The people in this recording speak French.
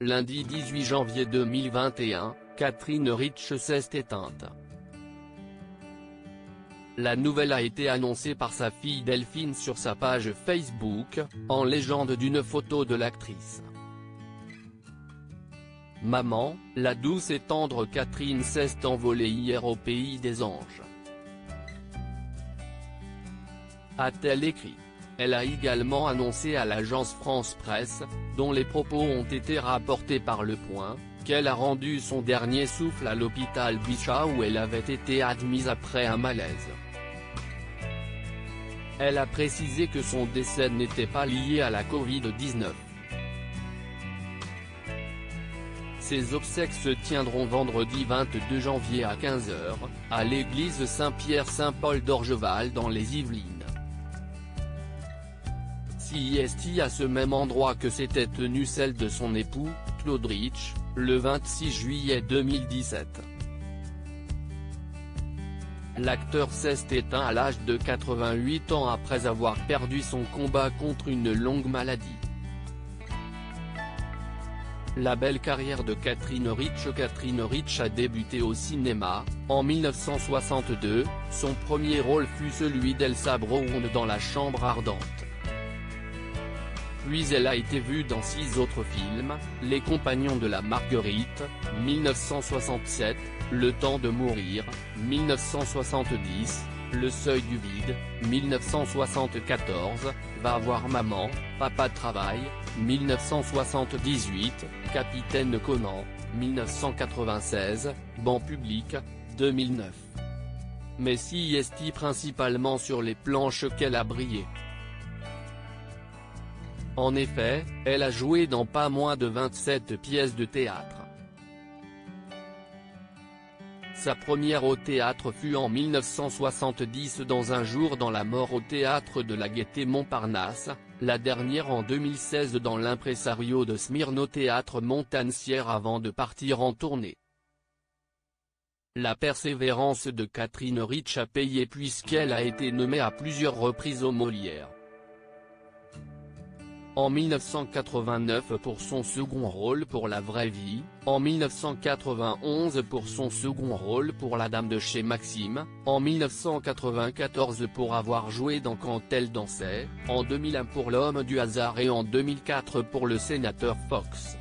lundi 18 janvier 2021, Catherine Rich s'est éteinte. La nouvelle a été annoncée par sa fille Delphine sur sa page Facebook, en légende d'une photo de l'actrice. Maman, la douce et tendre Catherine s'est envolée hier au pays des anges. A-t-elle écrit. Elle a également annoncé à l'agence France Presse, dont les propos ont été rapportés par Le Point, qu'elle a rendu son dernier souffle à l'hôpital Bichat où elle avait été admise après un malaise. Elle a précisé que son décès n'était pas lié à la Covid-19. Ses obsèques se tiendront vendredi 22 janvier à 15 h, à l'église Saint-Pierre-Saint-Paul d'Orgeval dans les Yvelines. CIST à ce même endroit que s'était tenue celle de son époux, Claude Rich, le 26 juillet 2017. L'acteur s'est éteint à l'âge de 88 ans après avoir perdu son combat contre une longue maladie. La belle carrière de Catherine Rich. Catherine Rich a débuté au cinéma, en 1962, son premier rôle fut celui d'Elsa Brown dans La Chambre ardente. Puis elle a été vue dans 6 autres films, Les Compagnons de la Marguerite, 1967, Le Temps de mourir, 1970, Le Seuil du vide, 1974, Va voir maman, Papa travaille, 1978, Capitaine Conan, 1996, Banc public, 2009. Mais CIST principalement sur les planches qu'elle a brillé. En effet, elle a joué dans pas moins de 27 pièces de théâtre. Sa première au théâtre fut en 1970 dans Un jour dans la mort au théâtre de la Gaîté Montparnasse, la dernière en 2016 dans l'Impresario de Smyrne au théâtre Montansière avant de partir en tournée. La persévérance de Catherine Rich a payé puisqu'elle a été nommée à plusieurs reprises aux Molières. En 1989 pour son second rôle pour La vraie vie, en 1991 pour son second rôle pour La dame de chez Maxime, en 1994 pour avoir joué dans Quand elle dansait, en 2001 pour L'homme du hasard et en 2004 pour Le sénateur Fox.